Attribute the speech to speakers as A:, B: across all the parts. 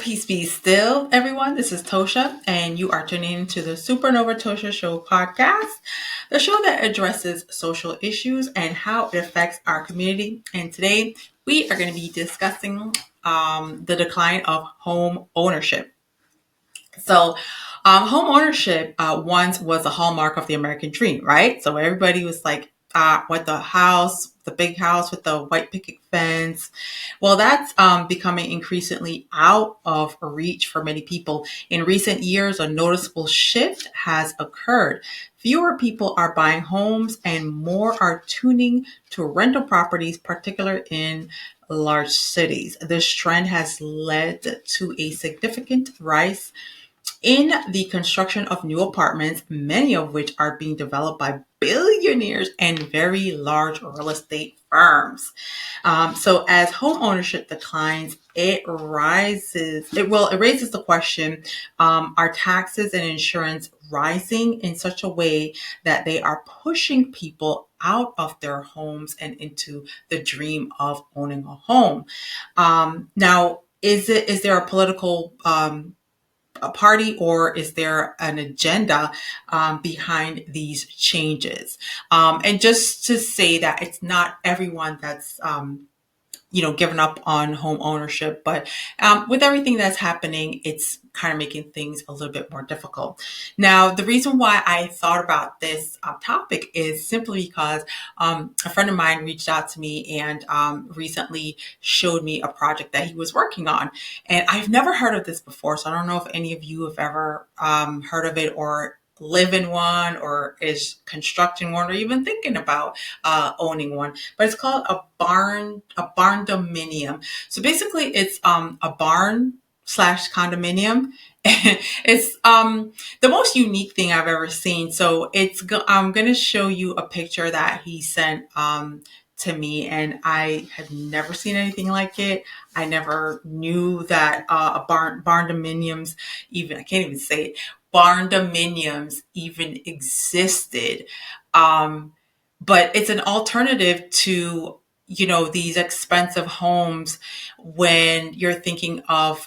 A: Peace be still, everyone. This is Tosha, and you are tuning into the Supernova Tosha Show podcast, the show that addresses social issues and how it affects our community. And today we are going to be discussing the decline of home ownership. So, home ownership once was a hallmark of the American dream, right? So everybody was like, "What the house, the big house with the white picket fence." Well, that's becoming increasingly out of reach for many people. In recent years, a noticeable shift has occurred. Fewer people are buying homes, and more are tuning to rental properties, particularly in large cities. This trend has led to a significant rise in the construction of new apartments, many of which are being developed by billionaires and very large real estate firms. So as home ownership declines, it raises the question, are taxes and insurance rising in such a way that they are pushing people out of their homes and into the dream of owning a home? Now, is there a political a party, or is there an agenda behind these changes? And just to say that it's not everyone that's given up on home ownership, but with everything that's happening, it's kind of making things a little bit more difficult. Now, the reason why I thought about this topic is simply because a friend of mine reached out to me and recently showed me a project that he was working on. And I've never heard of this before, so I don't know if any of you have ever heard of it or live in one or is constructing one or even thinking about owning one, but it's called a barn dominium. So basically it's a barn slash condominium. It's the most unique thing I've ever seen. So I'm going to show you a picture that he sent to me, and I had never seen anything like it. I never knew that a barn dominiums, even I can't even say it, barn dominiums even existed. Um, but it's an alternative to these expensive homes when you're thinking of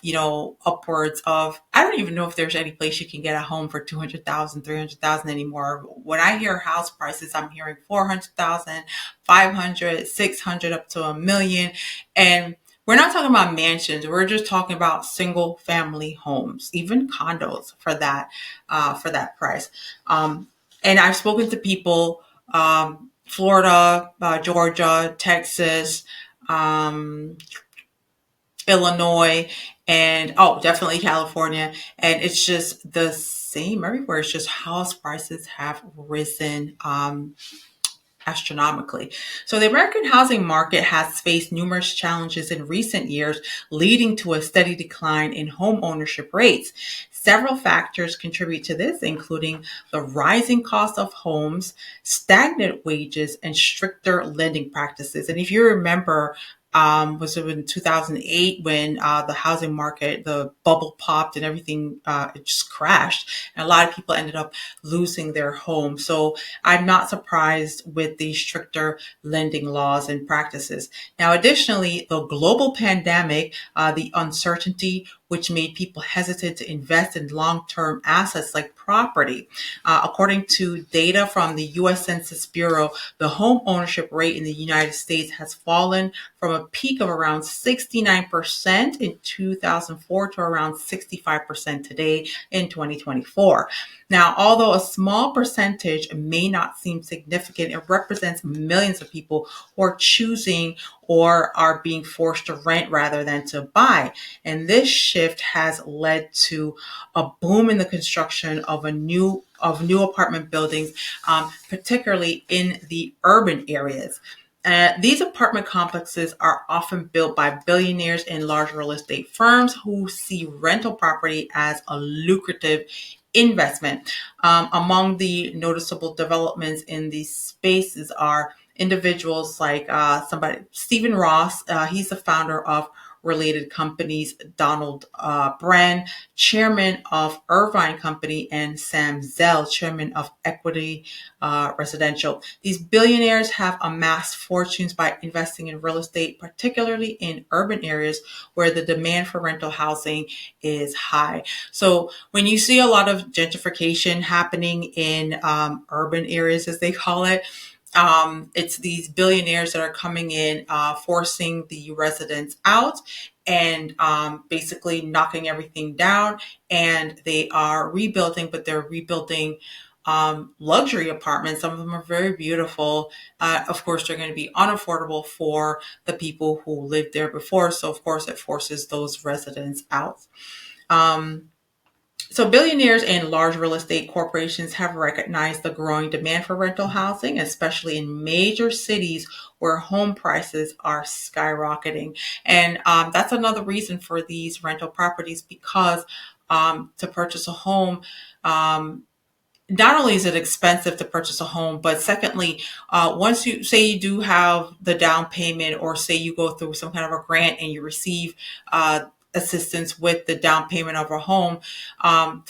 A: upwards of, I don't even know if there's any place you can get a home for 200,000, 300,000 anymore. When I hear house prices, I'm hearing 400,000, 500, 600, up to a million. And we're not talking about mansions. We're just talking about single family homes, even condos for that price. And I've spoken to people, Florida, Georgia, Texas, um, Illinois, and definitely California. And it's just the same everywhere. It's just house prices have risen astronomically. So the American housing market has faced numerous challenges in recent years, leading to a steady decline in home ownership rates. Several factors contribute to this, including the rising cost of homes, stagnant wages, and stricter lending practices. And if you remember, was it in 2008 when the housing market, the bubble popped and everything, it just crashed, and a lot of people ended up losing their homes. So I'm not surprised with the stricter lending laws and practices. Now, additionally, the global pandemic, the uncertainty, which made people hesitant to invest in long-term assets like property. According to data from the U.S. Census Bureau, the home ownership rate in the United States has fallen from a peak of around 69% in 2004 to around 65% today in 2024. Now, although a small percentage may not seem significant, it represents millions of people who are choosing or are being forced to rent rather than to buy. And this shift has led to a boom in the construction of new apartment buildings, particularly in the urban areas. These apartment complexes are often built by billionaires and large real estate firms who see rental property as a lucrative investment. Among the noticeable developments in these spaces are individuals like Stephen Ross. He's the founder of related companies, Donald Bren, chairman of Irvine Company, and Sam Zell, chairman of Equity Residential. These billionaires have amassed fortunes by investing in real estate, particularly in urban areas where the demand for rental housing is high. So when you see a lot of gentrification happening in urban areas, as they call it, it's these billionaires that are coming in, forcing the residents out and basically knocking everything down. And they are rebuilding, but they're rebuilding luxury apartments. Some of them are very beautiful. Of course, they're going to be unaffordable for the people who lived there before. So, of course, it forces those residents out. Um, so billionaires and large real estate corporations have recognized the growing demand for rental housing, especially in major cities where home prices are skyrocketing. And that's another reason for these rental properties because to purchase a home, um, not only is it expensive to purchase a home, but secondly, once you say you do have the down payment, or say you go through some kind of a grant and you receive assistance with the down payment of a home, um,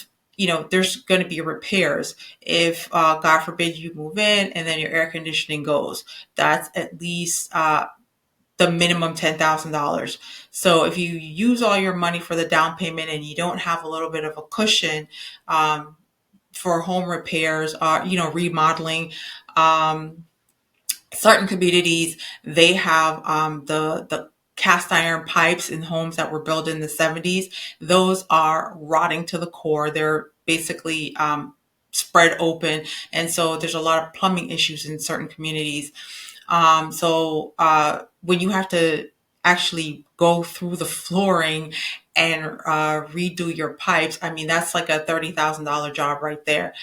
A: there's going to be repairs. If God forbid you move in and then your air conditioning goes, that's at least the minimum $10,000. So if you use all your money for the down payment and you don't have a little bit of a cushion, for home repairs, remodeling. Um, Certain communities, they have the cast iron pipes in homes that were built in the 70s. Those are rotting to the core. They're basically spread open, and so there's a lot of plumbing issues in certain communities. When you have to actually go through the flooring and redo your pipes, I mean, that's like a $30,000 job right there.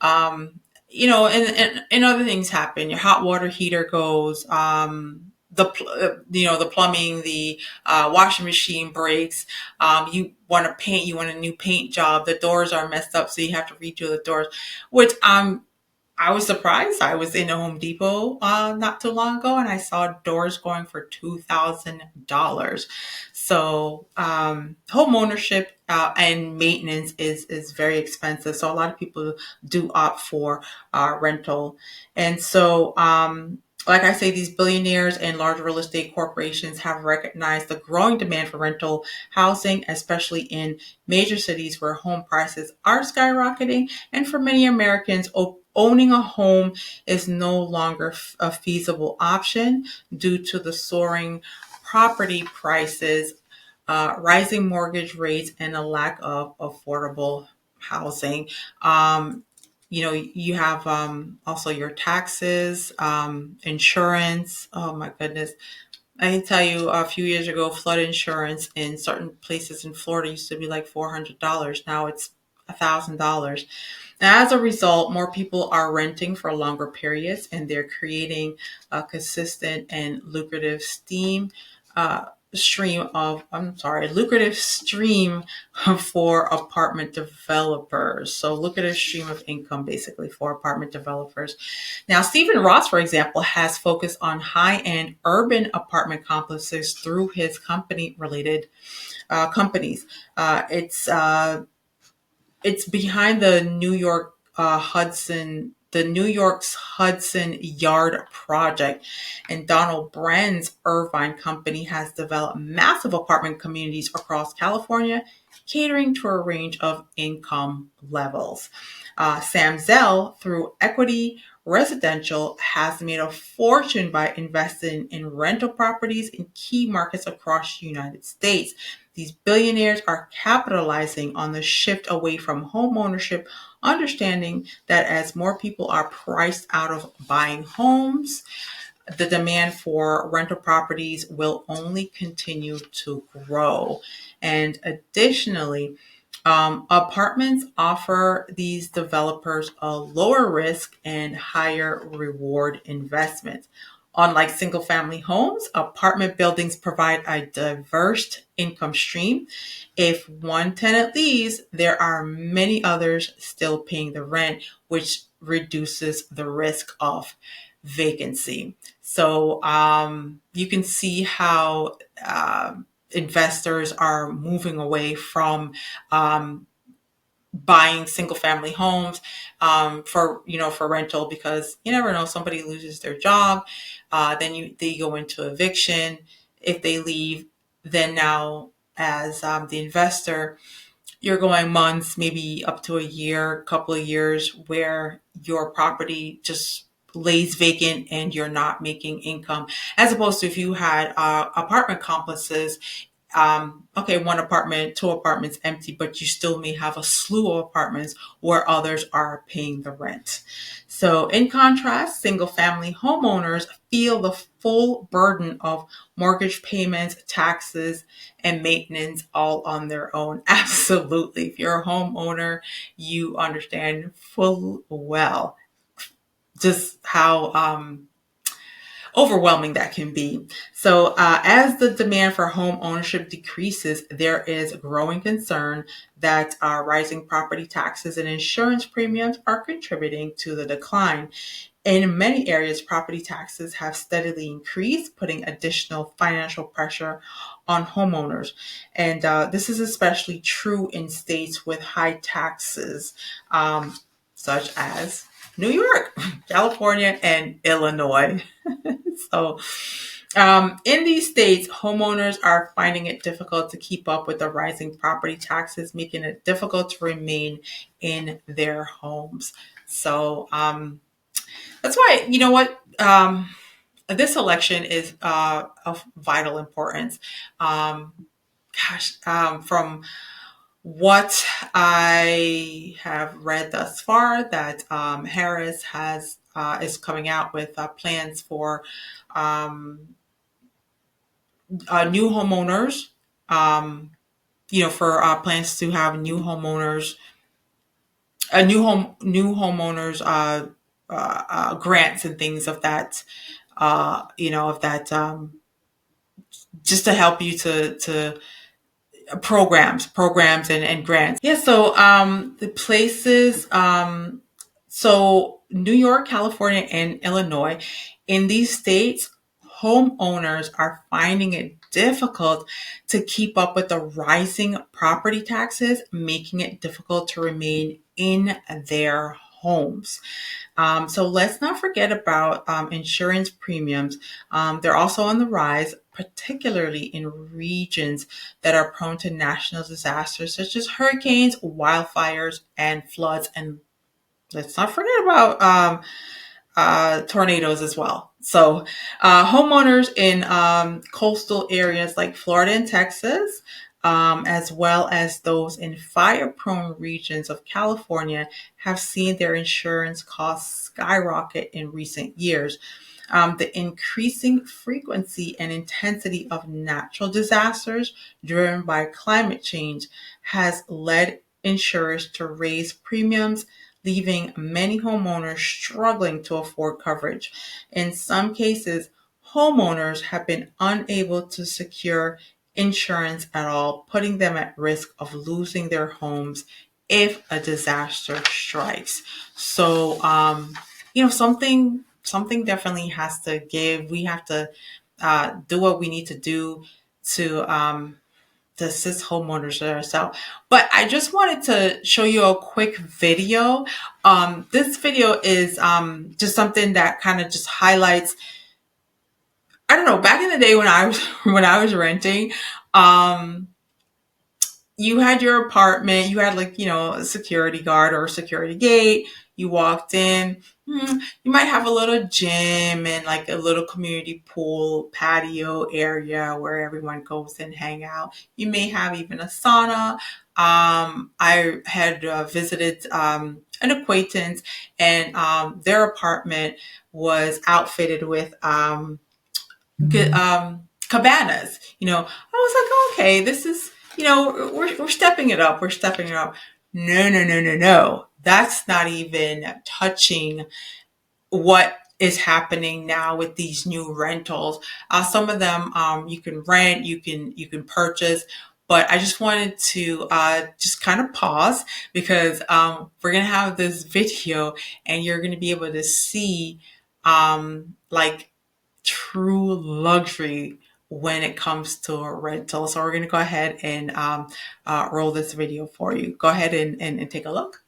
A: Um, and other things happen. Your hot water heater goes. The plumbing, the washing machine breaks. You want to paint. You want a new paint job. The doors are messed up, so you have to redo the doors. Which I was surprised. I was in a Home Depot not too long ago, and I saw doors going for $2,000. So home ownership and maintenance is very expensive. So a lot of people do opt for rental, and so. Like I say, these billionaires and large real estate corporations have recognized the growing demand for rental housing, especially in major cities where home prices are skyrocketing. And for many Americans, owning a home is no longer a feasible option due to the soaring property prices, rising mortgage rates, and a lack of affordable housing. You have also your taxes, insurance. Oh my goodness. I can tell you a few years ago, flood insurance in certain places in Florida used to be like $400. Now it's $1,000. As a result, more people are renting for longer periods, and they're creating a consistent and uh, lucrative stream for apartment developers. So lucrative stream of income basically for apartment developers. Now, Stephen Ross, for example, has focused on high-end urban apartment complexes through his company-related companies. It's behind the New York's Hudson Yard project, and Donald Brand's Irvine Company has developed massive apartment communities across California, catering to a range of income levels. Sam Zell, through Equity Residential, has made a fortune by investing in rental properties in key markets across the United States. These billionaires are capitalizing on the shift away from home ownership, understanding that as more people are priced out of buying homes, the demand for rental properties will only continue to grow. And additionally, apartments offer these developers a lower risk and higher reward investment. Unlike single family homes, apartment buildings provide a diverse income stream. If one tenant leaves, there are many others still paying the rent, which reduces the risk of vacancy. So you can see how investors are moving away from um, buying single family homes for for rental, because you never know, somebody loses their job, then they go into eviction. If they leave, then now as the investor, you're going months, maybe up to a year, couple of years, where your property just lays vacant and you're not making income. As opposed to if you had apartment complexes, okay, one apartment, two apartments empty, but you still may have a slew of apartments where others are paying the rent. So, in contrast, single family homeowners feel the full burden of mortgage payments, taxes, and maintenance all on their own. Absolutely. If you're a homeowner, you understand full well just how overwhelming that can be. So, as the demand for home ownership decreases, there is growing concern that rising property taxes and insurance premiums are contributing to the decline. In many areas, property taxes have steadily increased, putting additional financial pressure on homeowners. And this is especially true in states with high taxes, such as New York, California, and Illinois. So, in these states, homeowners are finding it difficult to keep up with the rising property taxes, making it difficult to remain in their homes. So, that's why, you know what, this election is of vital importance. Um, from what I have read thus far, that Harris has is coming out with plans for um, new homeowners. Um, for plans to have new homeowners grants and things of that. Of that, just to help you to programs and grants. Yeah, so the places, so New York, California, and Illinois, in these states, homeowners are finding it difficult to keep up with the rising property taxes, making it difficult to remain in their homes. So let's not forget about insurance premiums. They're also on the rise, particularly in regions that are prone to national disasters such as hurricanes, wildfires, and floods. And let's not forget about tornadoes as well. So, homeowners in coastal areas like Florida and Texas, as well as those in fire prone regions of California, have seen their insurance costs skyrocket in recent years. The increasing frequency and intensity of natural disasters driven by climate change has led insurers to raise premiums, leaving many homeowners struggling to afford coverage. In some cases, homeowners have been unable to secure insurance at all, putting them at risk of losing their homes if a disaster strikes. So, something definitely has to give. We have to do what we need to do to assist homeowners themselves. But I just wanted to show you a quick video. This video is just something that kind of just highlights. I don't know. Back in the day when I was when I was renting, um, you had your apartment, you had like, a security guard or a security gate. You walked in, you might have a little gym and like a little community pool patio area where everyone goes and hang out. You may have even a sauna. I had visited an acquaintance, and their apartment was outfitted with cabanas. I was like, oh, okay, this is, we're stepping it up. We're stepping it up. No, no, no, no, no. That's not even touching what is happening now with these new rentals. Some of them you can rent, you can purchase. But I just wanted to just kind of pause, because we're gonna have this video, and you're gonna be able to see like true luxury when it comes to a rental. So we're going to go ahead and roll this video for you. Go ahead and take a look.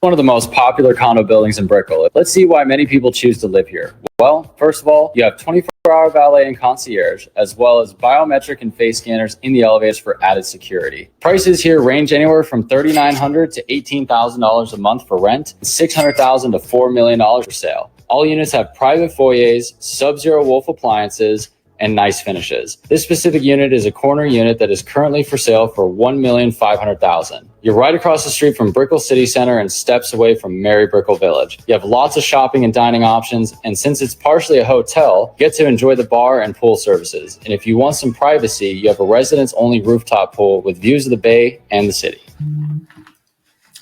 B: One of the most popular condo buildings in Brickell. Let's see why many people choose to live here. Well, first of all, you have 24-hour valet and concierge, as well as biometric and face scanners in the elevators for added security. Prices here range anywhere from $3,900 to $18,000 a month for rent, and $600,000 to $4 million for sale. All units have private foyers, Sub-Zero Wolf appliances, and nice finishes. This specific unit is a corner unit that is currently for sale for $1,500,000. You're right across the street from Brickell City Center and steps away from Mary Brickell Village. You have lots of shopping and dining options, and since it's partially a hotel, you get to enjoy the bar and pool services. And if you want some privacy, you have a residents-only rooftop pool with views of the bay and the city.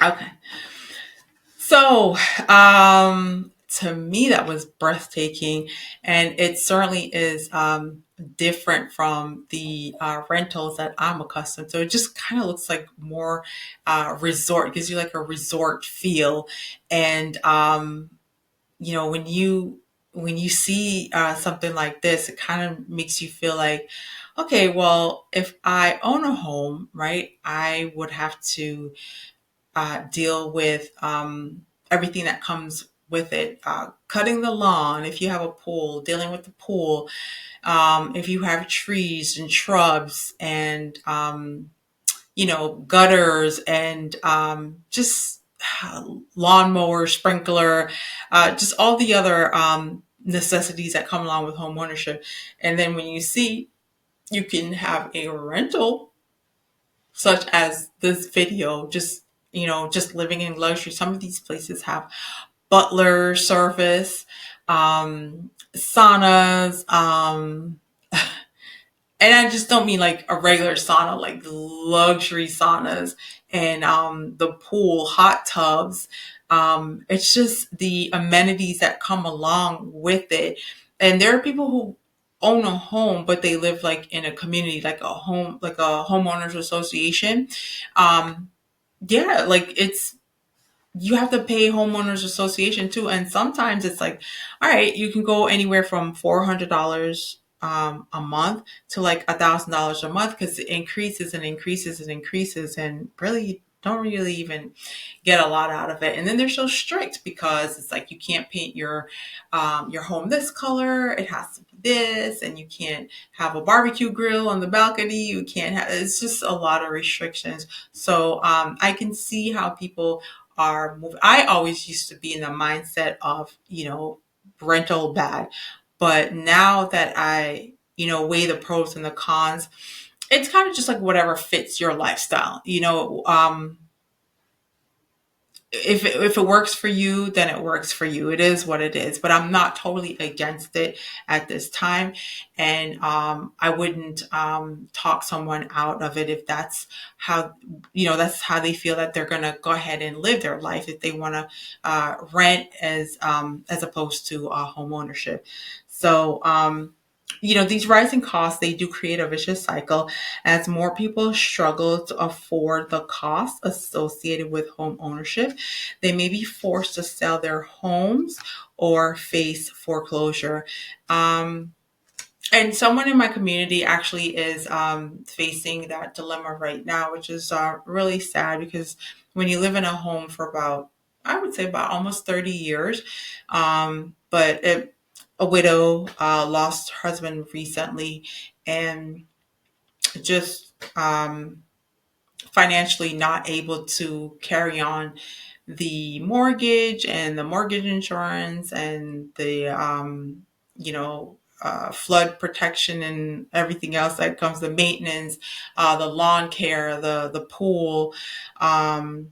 A: Okay. So, to me, that was breathtaking, and it certainly is different from the rentals that I'm accustomed to. It just kind of looks like more resort, gives you like a resort feel, and when you see something like this, it kind of makes you feel like, okay, well, if I own a home, right, I would have to deal with everything that comes with it. Cutting the lawn, if you have a pool, dealing with the pool, if you have trees and shrubs and, gutters and just lawnmower, sprinkler, just all the other necessities that come along with home ownership. And then when you can have a rental such as this video, just living in luxury. Some of these places have butler service, saunas, and I just don't mean like a regular sauna, like luxury saunas and the pool, hot tubs. It's just the amenities that come along with it. And there are people who own a home, but they live like in a community, like a homeowners association. Um, yeah, like you have to pay homeowners association too, and sometimes it's like, all right, you can go anywhere from $400 a month to like $1,000 a month, because it increases and increases and increases, and really you don't really even get a lot out of it. And then they're so strict because it's like you can't paint your home this color, it has to be this, and you can't have a barbecue grill on the balcony, you can't have, it's just a lot of restrictions. So I can see how people are moving. I always used to be in the mindset of, rental bad. But now that I, weigh the pros and the cons, it's kind of just like whatever fits your lifestyle. If it works for you, then it works for you. It is what it is. But I'm not totally against it at this time, and I wouldn't talk someone out of it if that's how they feel that they're gonna go ahead and live their life, if they want to rent as opposed to home ownership. So. These rising costs, they do create a vicious cycle as more people struggle to afford the costs associated with home ownership. They may be forced to sell their homes or face foreclosure. And someone in my community actually is facing that dilemma right now, which is really sad, because when you live in a home for I would say about almost 30 years, but a widow lost her husband recently, and just financially not able to carry on the mortgage and the mortgage insurance and the flood protection and everything else that comes, the maintenance, the lawn care, the pool, the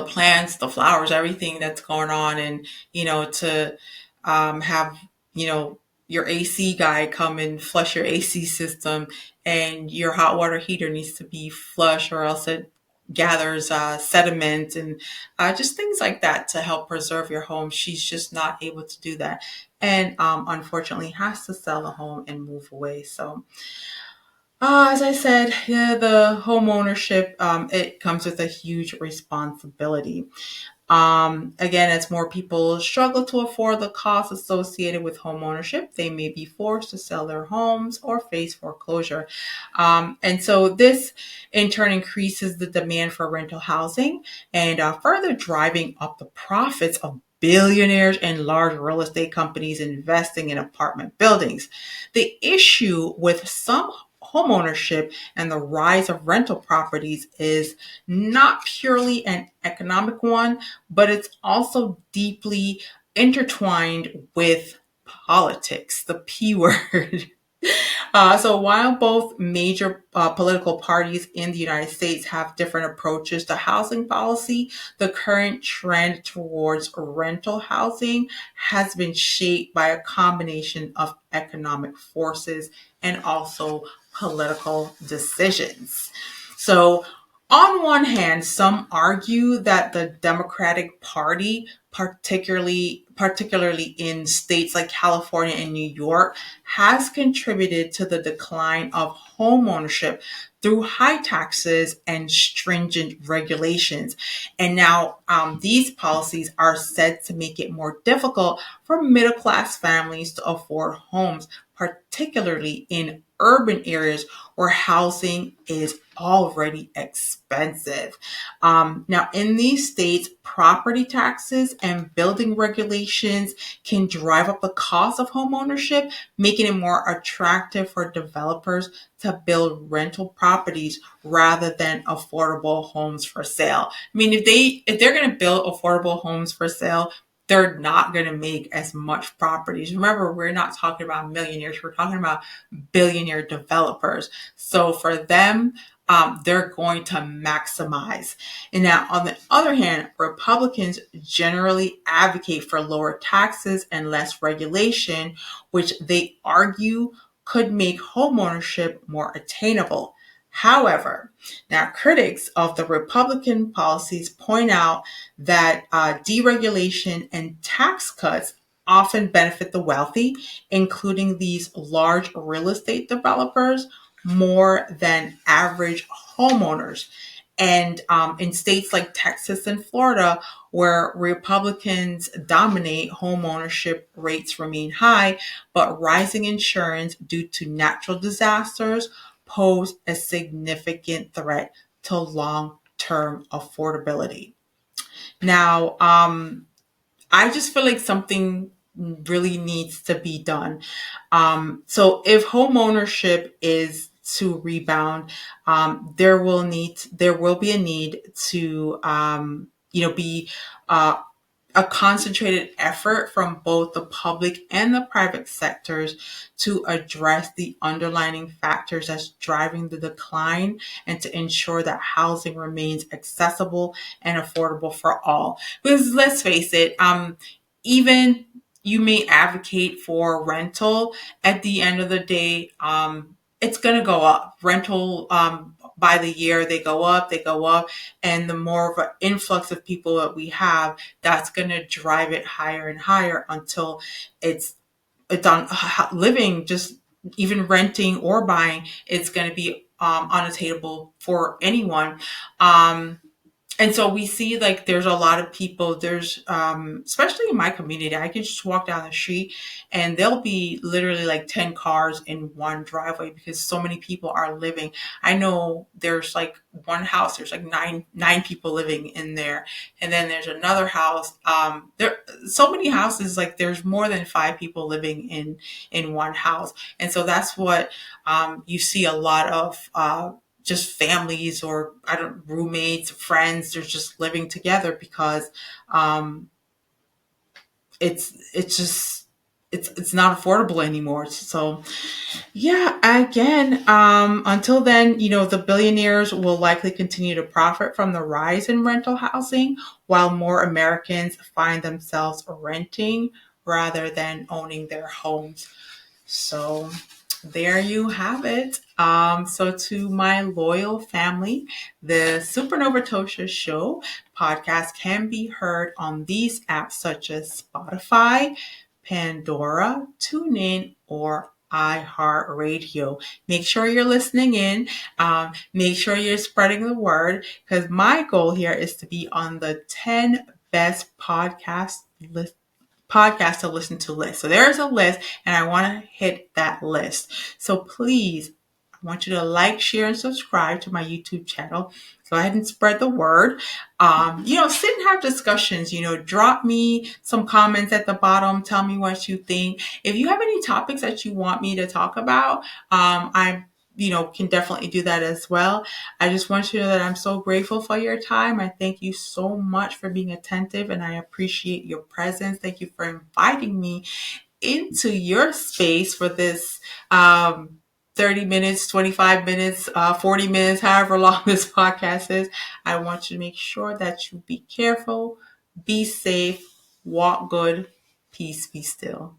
A: plants, the flowers, everything that's going on. And to have your AC guy come and flush your AC system, and your hot water heater needs to be flush, or else it gathers sediment and just things like that to help preserve your home. She's just not able to do that, and unfortunately has to sell the home and move away. So as I said, yeah, the home ownership, it comes with a huge responsibility. Again, as more people struggle to afford the costs associated with home ownership, they may be forced to sell their homes or face foreclosure. And so this in turn increases the demand for rental housing and further driving up the profits of billionaires and large real estate companies investing in apartment buildings. The issue with some homeownership and the rise of rental properties is not purely an economic one, but it's also deeply intertwined with politics, the P word. So while both major political parties in the United States have different approaches to housing policy, the current trend towards rental housing has been shaped by a combination of economic forces and also political decisions. So on one hand, some argue that the Democratic Party, particularly in states like California and New York, has contributed to the decline of home ownership through high taxes and stringent regulations. And now these policies are said to make it more difficult for middle class families to afford homes, particularly in urban areas where housing is already expensive. Now, in these states, property taxes and building regulations can drive up the cost of home ownership, making it more attractive for developers to build rental properties rather than affordable homes for sale. I mean, if they're going to build affordable homes for sale, they're not going to make as much properties. Remember, we're not talking about millionaires, we're talking about billionaire developers. So for them, they're going to maximize. And now, on the other hand, Republicans generally advocate for lower taxes and less regulation, which they argue could make homeownership more attainable. However, now critics of the Republican policies point out that deregulation and tax cuts often benefit the wealthy, including these large real estate developers, more than average homeowners. And in states like Texas and Florida, where Republicans dominate, home ownership rates remain high, but rising insurance due to natural disasters pose a significant threat to long term affordability. Now, I just feel like something really needs to be done. So if home ownership is to rebound, there will be a need to be uh, a concentrated effort from both the public and the private sectors to address the underlying factors that's driving the decline and to ensure that housing remains accessible and affordable for all. Because let's face it, even you may advocate for rental, at the end of the day, it's going to go up. Rental, by the year, they go up. And the more of an influx of people that we have, that's going to drive it higher and higher until it's, it's on living, just even renting or buying, it's going to be unattainable for anyone. Um, and so we see like there's a lot of people, there's especially in my community, I can just walk down the street and there'll be literally like 10 cars in one driveway because so many people are living. I know there's like one house, there's like nine people living in there. And then there's another house. There so many houses, like there's more than five people living in one house. And so that's what you see a lot of just families or I don't roommates, friends, they're just living together because um, it's just it's not affordable anymore. So yeah, again, until then, the billionaires will likely continue to profit from the rise in rental housing, while more Americans find themselves renting rather than owning their homes. So there you have it. So to my loyal family, the Supernova Tosha Show podcast can be heard on these apps such as Spotify, Pandora, TuneIn, or iHeartRadio. Make sure you're listening in. Make sure you're spreading the word because my goal here is to be on the 10 best podcast to listen to list. So there's a list, and I want to hit that list. So please, I want you to like, share, and subscribe to my YouTube channel. Go ahead and spread the word. Sit and have discussions. Drop me some comments at the bottom. Tell me what you think. If you have any topics that you want me to talk about, I'm can definitely do that as well. I just want you to know that I'm so grateful for your time. I thank you so much for being attentive, and I appreciate your presence. Thank you for inviting me into your space for this 30 minutes, 25 minutes, 40 minutes, however long this podcast is. I want you to make sure that you be careful, be safe, walk good, peace, be still.